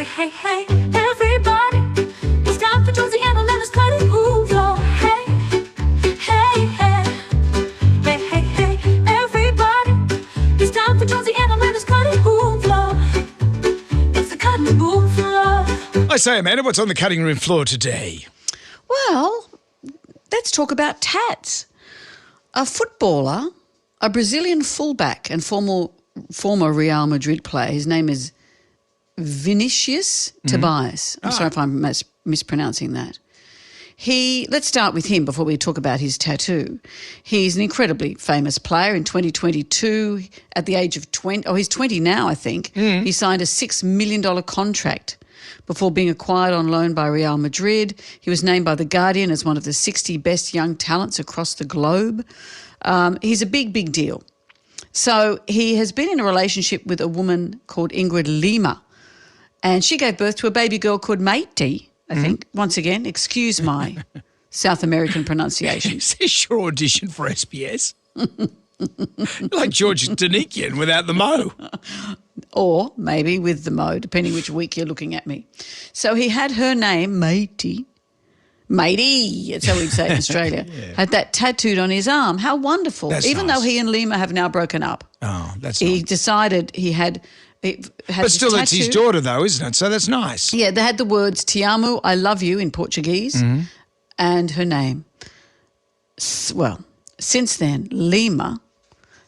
Hey, hey, hey, everybody, it's time for Jonesy and Alanda's cutting room floor. Hey, hey, hey, hey, hey, hey, everybody, it's time for Jonesy and Alanda's cutting room floor. It's the cutting room floor. I say, Amanda, what's on the cutting room floor today? Well, let's talk about tats. A footballer, a Brazilian fullback and former Real Madrid player, his name is Vinicius Tobias. I'm sorry if I'm mispronouncing that. Let's start with him before we talk about his tattoo. He's an incredibly famous player. In 2022, at the age of 20, he's 20 now, I think, he signed a $6 million contract before being acquired on loan by Real Madrid. He was named by The Guardian as one of the 60 best young talents across the globe. He's a big, big deal. So he has been in a relationship with a woman called Ingrid Lima, and she gave birth to a baby girl called Matey, I think. Once again, excuse my South American pronunciation. Is this your audition for SBS? Like George Danikian without the mo. Or maybe with the mo, depending which week you're looking at me. So he had her name, Matey, that's how we'd say it in Australia, had that tattooed on his arm. How wonderful. That's Even nice. though he and Lima have now broken up. Oh, that's He nice. decided he had But this still, it's his tattoo. daughter, though, isn't it? So that's nice. Yeah, they had the words "Te amo," I love you in Portuguese, and her name. Well, since then, Lima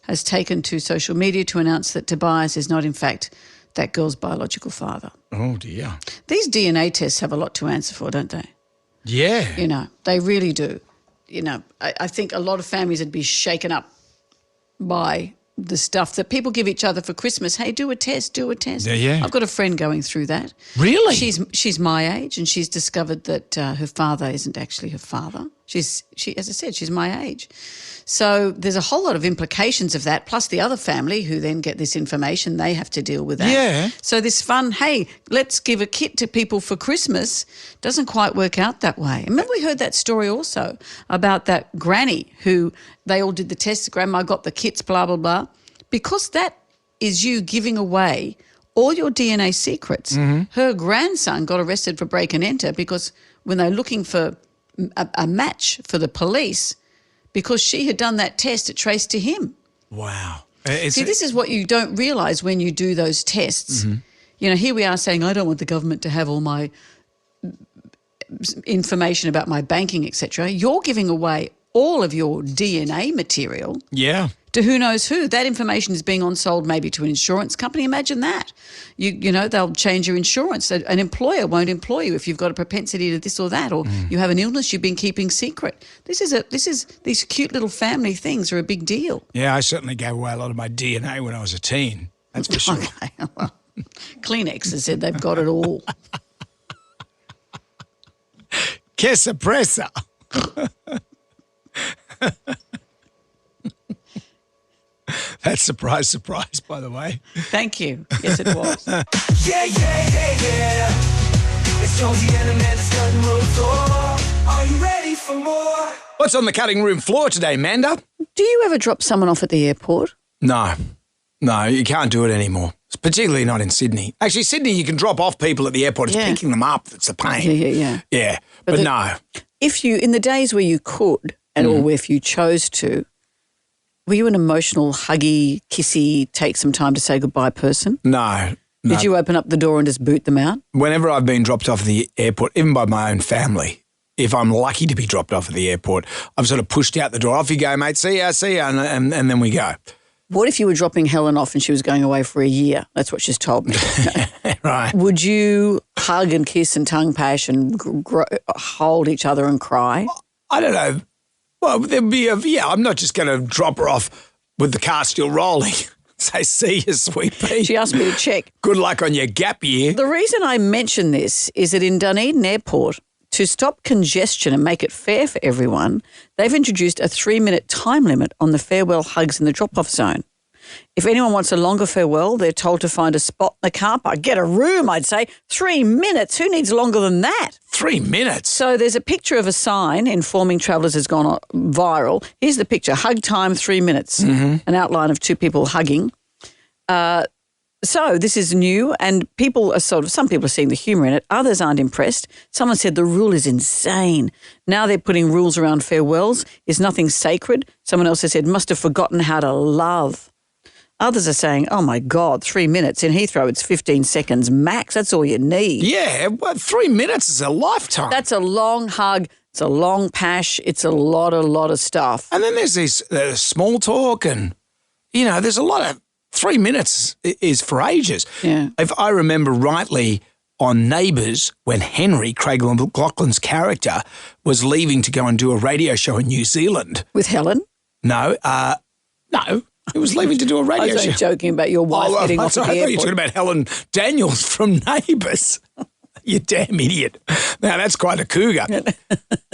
has taken to social media to announce that Tobias is not, in fact, that girl's biological father. Oh, dear. These DNA tests have a lot to answer for, don't they? Yeah. You know, they really do. You know, I think a lot of families would be shaken up by the stuff that people give each other for Christmas. Hey, do a test, do a test. Yeah. I've got a friend going through that. Really? She's my age, and she's discovered that her father isn't actually her father. She, as I said, she's my age. So there's a whole lot of implications of that, plus the other family who then get this information, they have to deal with that. Yeah. So this fun, hey, let's give a kit to people for Christmas doesn't quite work out that way. Remember we heard that story also about that granny who they all did the tests, grandma got the kits, blah, blah, blah. Because that is you giving away all your DNA secrets. Her grandson got arrested for break and enter because when they're looking for a match for the police, because she had done that test, it traced to him. Wow. See, this is what you don't realise when you do those tests. You know, here we are saying, I don't want the government to have all my information about my banking, etc. You're giving away all of your DNA material Yeah. to who knows who. That information is being on-sold maybe to an insurance company. Imagine that. You know, they'll change your insurance. An employer won't employ you if you've got a propensity to this or that, or you have an illness you've been keeping secret. These cute little family things are a big deal. Yeah, I certainly gave away a lot of my DNA when I was a teen. That's for sure. Okay, well, Kleenex has said they've got it all. Que sorpresa. That's surprise, surprise, by the way. Thank you. Yes, it was. Yeah. It's Jonesy and Amanda's cutting room floor. Are you ready for more? What's on the cutting room floor today, Amanda? Do you ever drop someone off at the airport? No, you can't do it anymore. Particularly not in Sydney. Actually, Sydney, you can drop off people at the airport. It's Yeah. picking them up that's the pain. Yeah. Yeah, but no. If you, in the days where you could, and or if you chose to, were you an emotional, huggy, kissy, take some time to say goodbye person? No. Did you open up the door and just boot them out? Whenever I've been dropped off at the airport, even by my own family, if I'm lucky to be dropped off at the airport, I've sort of pushed out the door. Off you go, mate. See ya, and then we go. What if you were dropping Helen off and she was going away for a year? That's what she's told me. Right. Would you hug and kiss and tongue pash and hold each other and cry? I don't know. Well, there'd be I'm not just going to drop her off with the car still rolling. Say, see you, sweet pea. She asked me to check. Good luck on your gap year. The reason I mention this is that in Dunedin Airport, to stop congestion and make it fair for everyone, they've introduced a 3-minute time limit on the farewell hugs in the drop-off zone. If anyone wants a longer farewell, they're told to find a spot in the car park. Get a room, I'd say. 3 minutes. Who needs longer than that? 3 minutes? So there's a picture of a sign informing travellers has gone viral. Here's the picture. Hug time, 3 minutes. An outline of two people hugging. So this is new, and some people are seeing the humour in it. Others aren't impressed. Someone said the rule is insane. Now they're putting rules around farewells. Is nothing sacred? Someone else has said must have forgotten how to love. Others are saying, oh my God, 3 minutes. In Heathrow, it's 15 seconds max. That's all you need. Yeah, well, 3 minutes is a lifetime. That's a long hug. It's a long pash. It's a lot of stuff. And then there's this small talk and, there's a lot of 3 minutes is for ages. Yeah. If I remember rightly on Neighbours, when Henry, Craig McLachlan's character, was leaving to go and do a radio show in New Zealand. With Helen? No, he was leaving to do a I radio was show. only joking about your wife getting off at the I thought you were airport. talking about Helen Daniels from Neighbours. You damn idiot. Now, that's quite a cougar.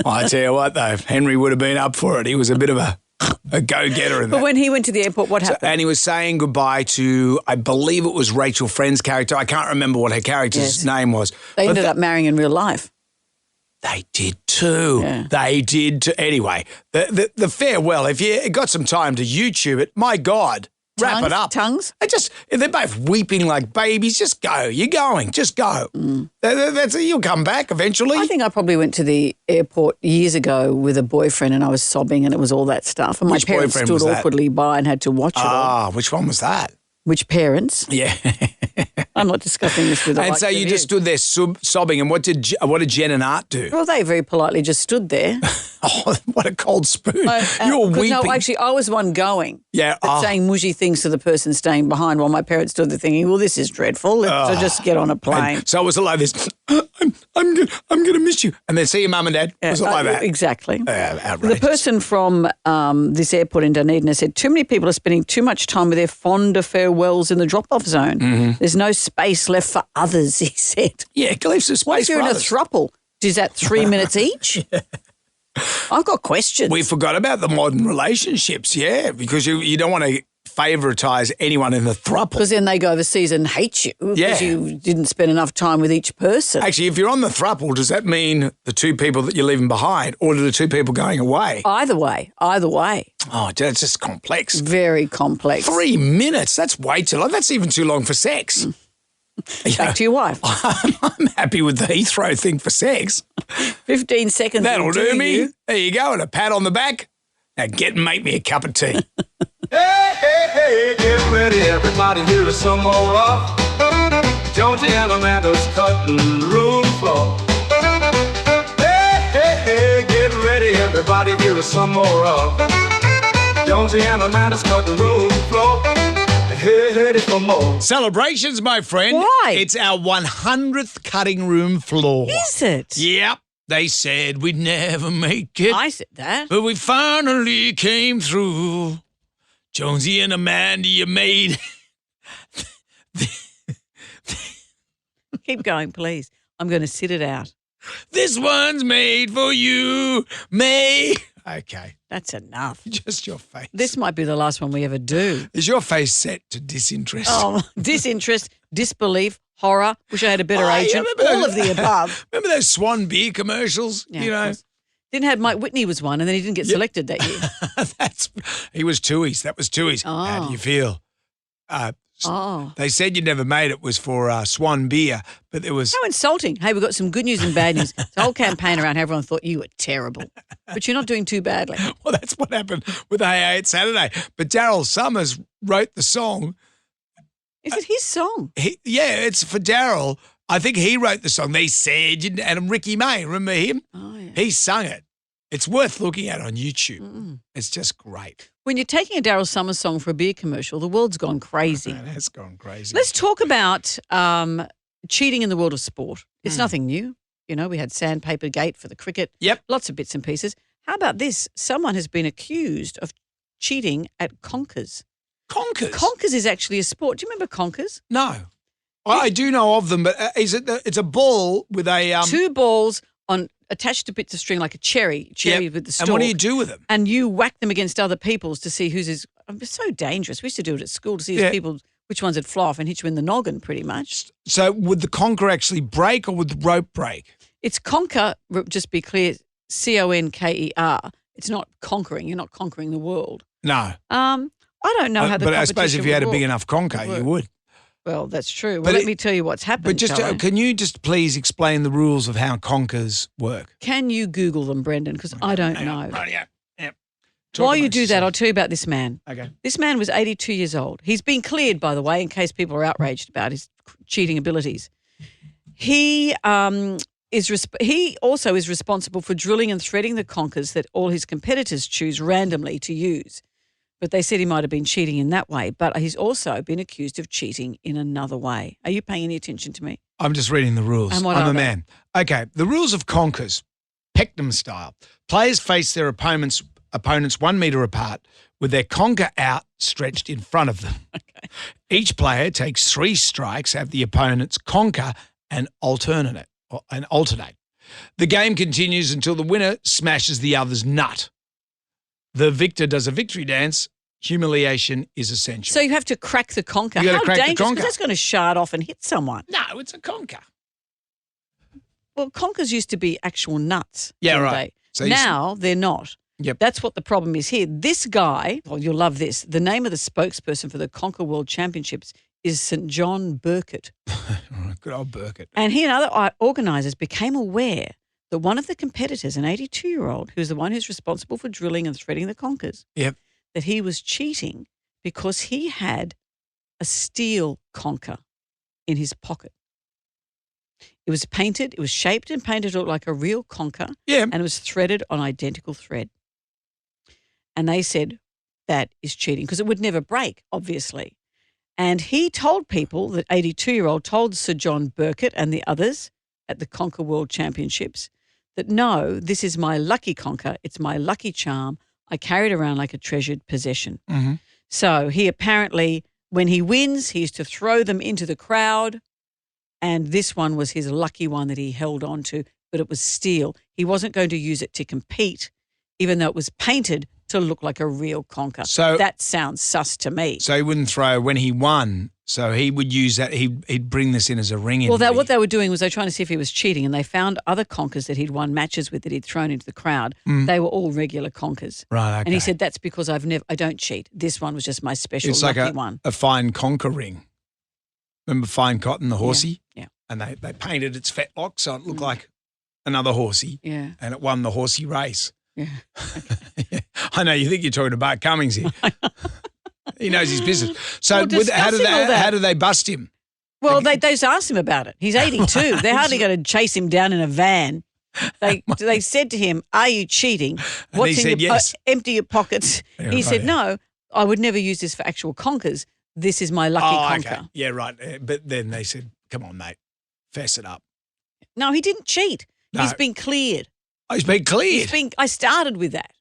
I tell you what, though, Henry would have been up for it. He was a bit of a go-getter in that. But when he went to the airport, what happened? And he was saying goodbye to, I believe it was Rachel Friend's character. I can't remember what her character's name was. They But ended up marrying in real life. They did too. Yeah. They did too. Anyway, the farewell, if you got some time to YouTube it, my God, wrap it up. Tongues? They're both weeping like babies. Just go. You're going. Just go. You'll come back eventually. I think I probably went to the airport years ago with a boyfriend and I was sobbing and it was all that stuff. And Which my parents boyfriend stood was that? awkwardly by and had to watch it all. Which one was that? Which parents? Yeah. I'm not discussing this with the And likes so of you just stood there sobbing. And what did Jen and Art do? Well, they very politely just stood there. Oh, what a cold spoon. You're 'Cause weeping. No, actually, I was the one going. Yeah. But saying mushy things to the person staying behind while my parents stood there thinking, well, this is dreadful. So just get on a plane. And so it was like this, I'm going to miss you. And then see your mum and dad. Was it like that? Exactly. Outrageous. The person from this airport in Dunedin has said too many people are spending too much time with their fonder farewells in the drop-off zone. Mm-hmm. There's no space left for others, he said. Yeah, leave some space What if you're for in a others. throuple? Is that 3 minutes each? I've got questions. We forgot about the modern relationships, yeah, because you don't want to favoritise anyone in the throuple. Because then they go overseas and hate you because Yeah. you didn't spend enough time with each person. Actually, if you're on the throuple, does that mean the two people that you're leaving behind or the two people going away? Either way. Oh, that's just complex. Very complex. 3 minutes, that's way too long. That's even too long for sex. Back to your wife. I'm happy with the Heathrow thing for sex. 15 seconds. That'll will do me. you. There you go, and a pat on the back. Now get and make me a cup of tea. Hey, get ready, everybody, here is some more rock. Jonesy and Amanda's cutting room floor. Hey, get ready, everybody, here is some more rock. Jonesy and Amanda's cutting room floor. Hey, ready for more. Celebrations, my friend. Why? It's our 100th cutting room floor. Is it? Yep. They said we'd never make it, I said that. but we finally came through. Jonesy and Amanda, you made Keep going, please. I'm going to sit it out. this one's made for you, May. Okay, That's enough. just your face. This might be the last one we ever do. Is your face set to disinterest? Oh, disinterest, disbelief, horror. Wish I had a better Oh, yeah, agent. remember All those- of the above. Remember those Swan beer commercials? Yeah, you of know, course. Didn't have Mike Whitney was one, and then he didn't get selected that year. he was Tooheys. That was Tooheys. How do you feel? Oh, They said you never made it was for Swan beer, but there was. how insulting! Hey, we've got some good news and bad news. The whole campaign around, how everyone thought you were terrible, but you're not doing too badly. Well, that's what happened with Hey It's Saturday. But Daryl Summers wrote the song. Is it his song? It's for Daryl. I think he wrote the song. They said, and Ricky May, remember him? Oh, yeah. He sung it. It's worth looking at on YouTube. It's just great. When you're taking a Daryl Summers song for a beer commercial, the world's gone crazy. Man, it's gone crazy. Let's talk about cheating in the world of sport. It's nothing new. You know, we had Sandpaper Gate for the cricket. Yep. Lots of bits and pieces. How about this? Someone has been accused of cheating at conkers. Conkers? Conkers is actually a sport. Do you remember conkers? No. I do know of them, but is it? It's a ball with a Two balls on attached to bits of string like a cherry Yep. with the stalk. And what do you do with them? And you whack them against other people's to see whose is. It's so dangerous. We used to do it at school to see Yeah. people which ones would fly off and hit you in the noggin, pretty much. So would the conker actually break or would the rope break? It's conquer. Just be clear, CONKER. It's not conquering. You're not conquering the world. No. I don't know how the But I suppose competition if you had a would big work. enough conker, you would. Well, that's true. Well, But let it- me tell you what's happened. But just shall I? can you just please explain the rules of how conkers work? Can you Google them, Brendan? Because I don't know. Right, yeah. Talk While you amongst do that, I'll yourselves. tell you about this man. Okay. This man was 82 years old. He's been cleared, by the way, in case people are outraged about his cheating abilities. He he also is responsible for drilling and threading the conkers that all his competitors choose randomly to use. But they said he might have been cheating in that way. But he's also been accused of cheating in another way. Are you paying any attention to me? I'm just reading the rules. And what I'm are a they? man. Okay. The rules of conkers, Peckham style. Players face their opponents 1 metre apart with their conker outstretched in front of them. Okay. Each player takes 3 strikes at the opponent's conker and alternate. The game continues until the winner smashes the other's nut. The victor does a victory dance. Humiliation is essential. So you have to crack the conker. You gotta How crack the dangerous, conker. because that's going to shard off and hit someone. no, it's a conker. Well, conkers used to be actual nuts. Yeah, didn't right. So They? you Now they're not. Yep. That's what the problem is here. This guy, well, you'll love this. The name of the spokesperson for the Conker World Championships is St. John Burkett. Good old Burkett. And he and other organisers became aware that one of the competitors, an 82-year-old, who's the one who's responsible for drilling and threading the conkers, Yep. that he was cheating because he had a steel conker in his pocket. It was painted, it was shaped and painted to look like a real conker, Yeah. and it was threaded on identical thread. And they said that is cheating because it would never break, obviously. And he told people, that 82-year-old told Sir John Burkett and the others at the Conker World Championships that, no, this is my lucky conker. It's my lucky charm. I carry it around like a treasured possession. Mm-hmm. So he apparently, when he wins, he used to throw them into the crowd. And this one was his lucky one that he held on to, but it was steel. He wasn't going to use it to compete, even though it was painted to look like a real conker. So- that sounds sus to me. So he wouldn't throw when he won. So he would use that. He'd bring this in as a ring. Well, what they were doing was they were trying to see if he was cheating, and they found other conkers that he'd won matches with that he'd thrown into the crowd. They were all regular conkers. Right. Okay. And he said, that's because I don't cheat. This one was just my special it's like lucky one. a fine conker ring. Remember Fine Cotton, the horsey? Yeah. And they painted its fetlock so it looked like another horsey. Yeah. And it won the horsey race. Yeah. I know you think you're talking to Bart Cummings here. He knows his business. So Well, how did discussing all that- how do they bust him? Well, they just asked him about it. He's 82. They're hardly going to chase him down in a van. They said to him, "Are you cheating? And he said yes. Empty your pockets." Yeah, he right, said, yeah. "No, I would never use this for actual conkers. This is my lucky conker." Okay. Yeah, right. But then they said, come on, mate, fess it up. No, he didn't cheat. No. He's been cleared. Oh, he's been cleared. I started with that.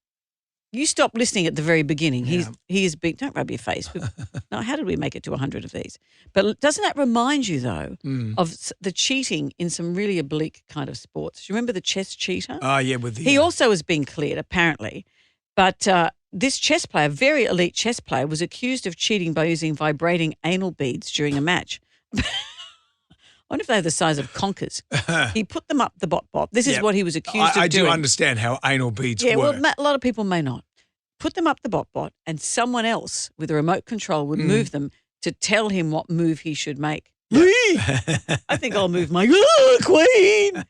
You stopped listening at the very beginning. Yeah. He has been. Don't rub your face. No, how did we make it to 100 of these? But doesn't that remind you though of the cheating in some really oblique kind of sports? Do you remember the chess cheater? Oh, yeah, with the... He also has been cleared apparently, but this chess player, very elite chess player, was accused of cheating by using vibrating anal beads during a match. I wonder if they're the size of conkers. He put them up the bot. This is Yep. what he was accused I of do doing. understand how anal beads Yeah, work. well, a lot of people may not. Put them up the bot, and someone else with a remote control would move them to tell him what move he should make. I think I'll move my queen.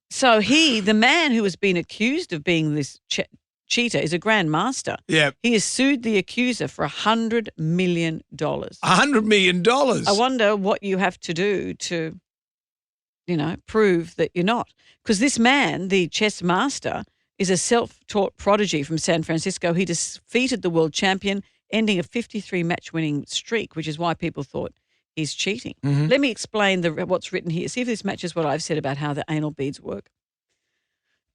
So the man who has been accused of being this cheater, is a grandmaster. Yeah. He has sued the accuser for $100 million. $100 million. I wonder what you have to do to, prove that you're not. Because this man, the chess master, is a self-taught prodigy from San Francisco. He defeated the world champion, ending a 53-match winning streak, which is why people thought he's cheating. Mm-hmm. Let me explain what's written here. See if this matches what I've said about how the anal beads work.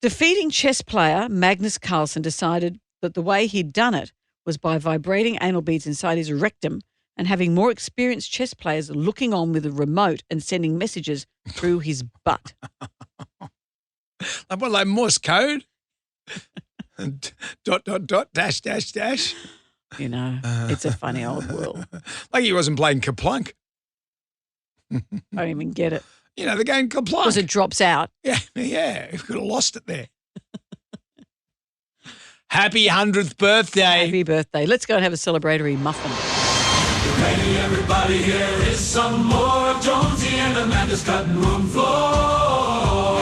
Defeating chess player Magnus Carlsen decided that the way he'd done it was by vibrating anal beads inside his rectum and having more experienced chess players looking on with a remote and sending messages through his butt. Like Morse code? Dot, dash, dash, dash. It's a funny old world. Like he wasn't playing Kaplunk. I don't even get it. The game Kaplunk. Because it drops out. Yeah. He could have lost it there. Happy 100th birthday. Happy birthday. Let's go and have a celebratory muffin. Radio everybody, here is some more of Jonesy and Amanda's cutting room floor.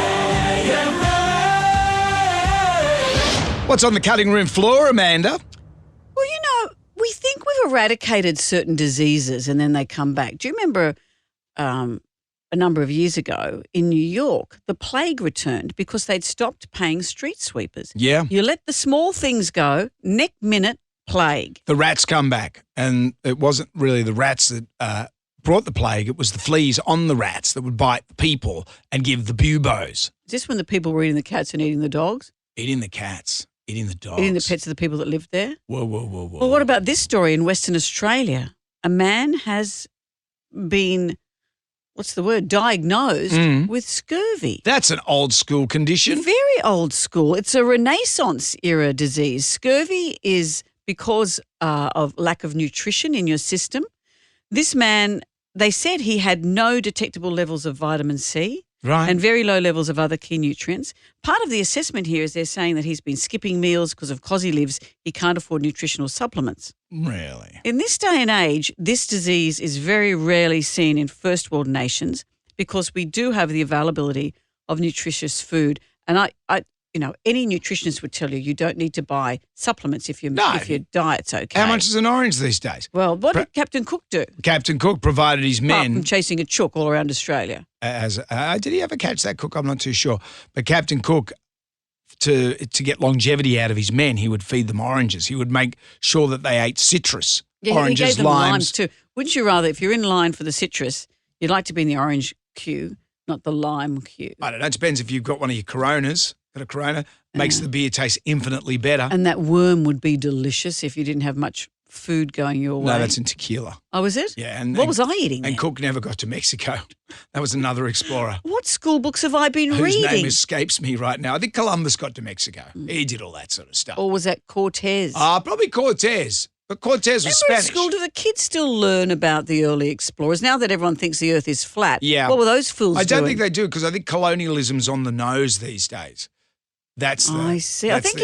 What's on the cutting room floor, Amanda? Well, we think we've eradicated certain diseases and then they come back. Do you remember a number of years ago in New York, the plague returned because they'd stopped paying street sweepers? Yeah. You let the small things go, next minute, plague. The rats come back, and it wasn't really the rats that brought the plague. It was the fleas on the rats that would bite the people and give the buboes. Is this when the people were eating the cats and eating the dogs? Eating the cats, eating the dogs. Eating the pets of the people that lived there? Whoa, whoa, whoa, whoa. Well, what about this story in Western Australia? A man has been, diagnosed with scurvy. That's an old school condition. Very old school. It's a Renaissance era disease. Scurvy is because of lack of nutrition in your system. This man, they said he had no detectable levels of vitamin C. Right. And very low levels of other key nutrients. Part of the assessment here is they're saying that he's been skipping meals because of he lives, he can't afford nutritional supplements. Really? In this day and age, this disease is very rarely seen in first world nations because we do have the availability of nutritious food. And any nutritionist would tell you don't need to buy supplements if your diet's okay. How much is an orange these days? Well, what did Captain Cook do? Captain Cook provided his Apart men. from chasing a chook all around Australia. Did he ever catch that cook? I'm not too sure. But Captain Cook, to get longevity out of his men, he would feed them oranges. He would make sure that they ate citrus, oranges, he gave them limes too. Wouldn't you rather, if you're in line for the citrus, you'd like to be in the orange queue, not the lime queue? I don't know. It depends if you've got one of your Coronas. Got a Corona, makes the beer taste infinitely better. And that worm would be delicious if you didn't have much food going your way. No, that's in tequila. Oh, is it? Yeah. And, what was I eating And then? Cook never got to Mexico. That was another explorer. What school books have I been Whose reading? name escapes me right now. I think Columbus got to Mexico. He did all that sort of stuff. Or was that Cortez? Probably Cortez. But Cortez was Remember at Spanish. school, do the kids still learn about the early explorers? Now that everyone thinks the earth is flat, Yeah. what were those fools I don't doing? think they do because I think colonialism's on the nose these days. I see. I think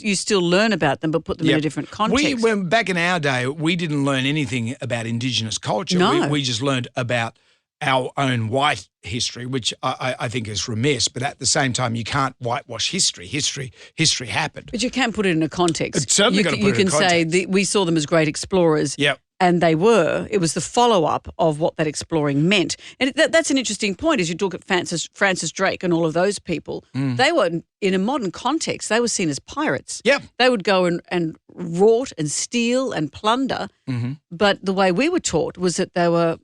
you still learn about them, but put them in a different context. When back in our day, we didn't learn anything about Indigenous culture. No. We just learned about our own white history, which I think is remiss. But at the same time, you can't whitewash history. History happened. But you can put it in a context. It's certainly gotta put it in You can say context. we saw them as great explorers. Yep. And they were. It was the follow-up of what that exploring meant. And that's an interesting point as you talk at Francis Drake and all of those people. They were, in a modern context, they were seen as pirates. Yep. They would go and rort and steal and plunder. Mm-hmm. But the way we were taught was that they were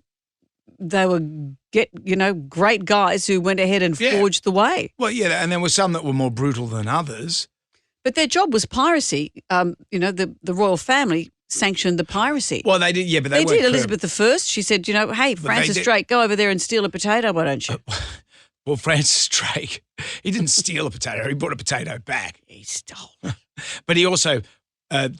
great guys who went ahead and forged the way. Well, yeah, and there were some that were more brutal than others. But their job was piracy. The royal family sanctioned the piracy. Well, they did, yeah, but they weren't did. criminal. Elizabeth I, she said, hey, Francis Drake, go over there and steal a potato, why don't you? Well, Francis Drake, he didn't steal a potato. He brought a potato back. He stole. But he also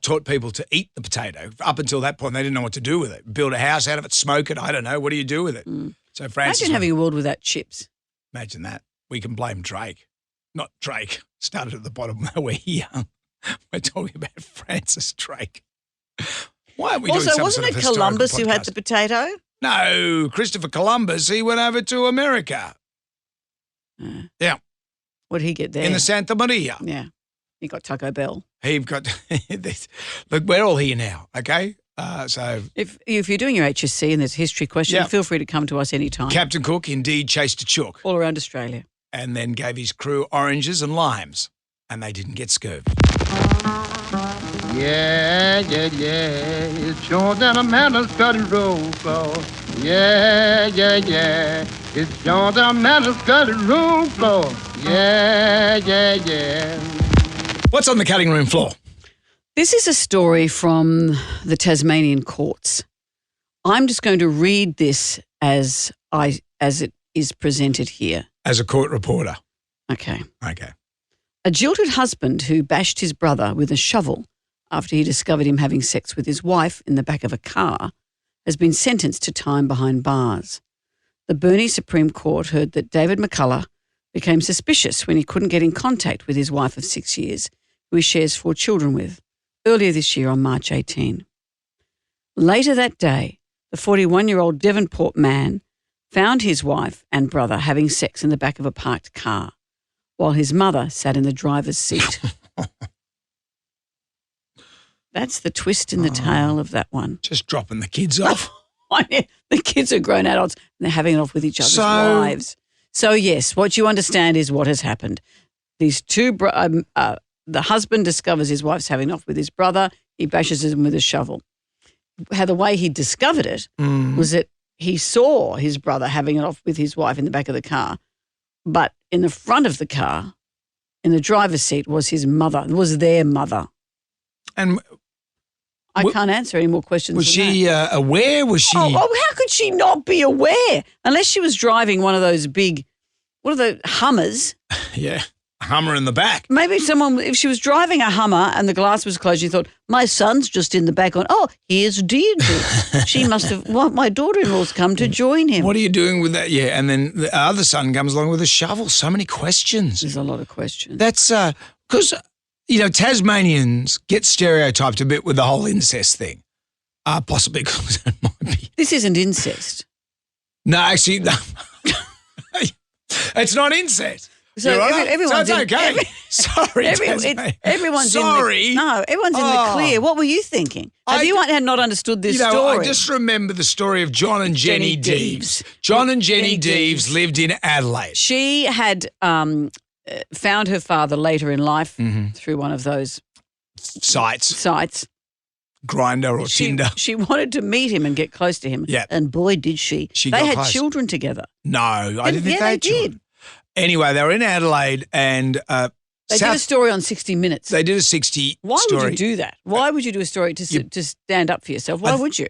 taught people to eat the potato. Up until that point, they didn't know what to do with it. Build a house out of it, smoke it. I don't know. What do you do with it? So Francis, Imagine having a world without chips. Imagine that. We can blame Drake. Not Drake. Started at the bottom. We're young. We're talking about Francis Drake. Why aren't we doing Also, some wasn't sort of it historical Columbus who had podcast? the potato? No, Christopher Columbus. He went over to America. Yeah, What did he get there? in the Santa Maria. Yeah. He got Taco Bell. He've got. Look, we're all here now. Okay, so If you're doing your HSC and there's a history question, Yeah. feel free to come to us anytime. Captain Cook indeed chased a chook All around Australia. and then gave his crew oranges and limes, and they didn't get scurvy. Yeah, yeah, yeah. It's Jones and Amanda's cutting room floor. Yeah, yeah, yeah. It's Jones and Amanda's cutting room floor. Yeah, yeah, yeah. What's on the cutting room floor? This is a story from the Tasmanian courts. I'm just going to read this as it is presented here. As a court reporter. Okay. Okay. A jilted husband who bashed his brother with a shovel after he discovered him having sex with his wife in the back of a car has been sentenced to time behind bars. The Burnie Supreme Court heard that David McCullough became suspicious when he couldn't get in contact with his wife of 6 years, who he shares 4 children with, earlier this year on March 18. Later that day, the 41-year-old Devonport man found his wife and brother having sex in the back of a parked car while his mother sat in the driver's seat. That's the twist in the tale of that one. Just dropping the kids off. The kids are grown adults and they're having it off with each other's wives. So, yes, what you understand is what has happened. These two, the husband discovers his wife's having it off with his brother. He bashes him with a shovel. How the way he discovered it was that he saw his brother having it off with his wife in the back of the car, but in the front of the car, in the driver's seat, was his mother. It was their mother. And I can't answer any more questions. Was she aware? Was she? Oh, how could she not be aware? Unless she was driving one of those big, what are the Hummers? Yeah, a Hummer in the back. Maybe if she was driving a Hummer and the glass was closed, she thought, my son's just in the back on, here's Deirdre. She must have, my daughter-in-law's come to join him. What are you doing with that? Yeah, and then the other son comes along with a shovel. So many questions. There's a lot of questions. That's because, Tasmanians get stereotyped a bit with the whole incest thing. Possibly because it might be. This isn't incest. No, actually, no. It's not incest. So everyone's so it's okay. Sorry, everyone's sorry. in the clear. What were you thinking? Have you had not understood this story? I just remember the story of John and Jenny Deeves. John and Jenny Deeves lived in Adelaide. She had found her father later in life through one of those sites. Grindr or Tinder. She wanted to meet him and get close to him. Yeah. And boy, did she. They had children together. No, I didn't think they had children. Anyway, they were in Adelaide and they did a story on 60 Minutes. They did a 60 Why story. would you do that? Why would you do a story to stand up for yourself? Why would you?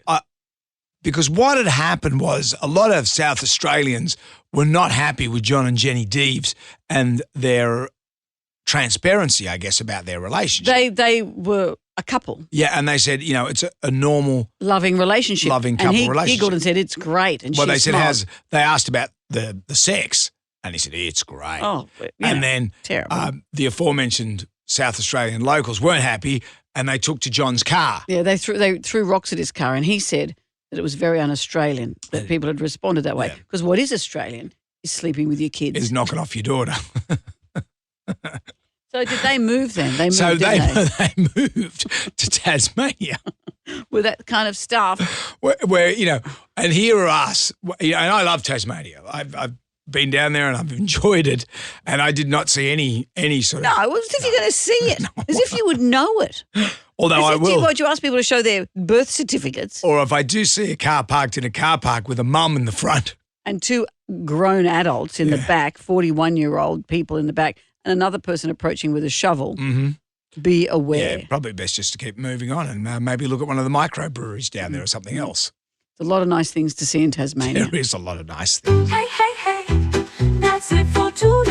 Because what had happened was a lot of South Australians were not happy with John and Jenny Deeves and their transparency, I guess, about their relationship. They were a couple. Yeah, and they said, it's a normal loving relationship. Loving couple relationship. And he giggled and said, it's great. And they said, they asked about the sex. And he said, it's great. Oh, and then the aforementioned South Australian locals weren't happy and they took to John's car. Yeah, they threw rocks at his car and he said that it was very un-Australian that people had responded that way. Because what is Australian is sleeping with your kids. Is knocking off your daughter. So did they move then? They moved, they moved to Tasmania. With that kind of stuff. Where and here are us. And I love Tasmania. I've been down there and I've enjoyed it, and I did not see any sort of. No, it was as if you're going to see it, as if you would know it. Although I will. Would you ask people to show their birth certificates? Or if I do see a car parked in a car park with a mum in the front. And two grown adults in the back, 41-year-old people in the back, and another person approaching with a shovel, be aware. Yeah, probably best just to keep moving on and maybe look at one of the microbreweries down there or something else. There's a lot of nice things to see in Tasmania. There is a lot of nice things. Hey, hey, hey, that's it for today.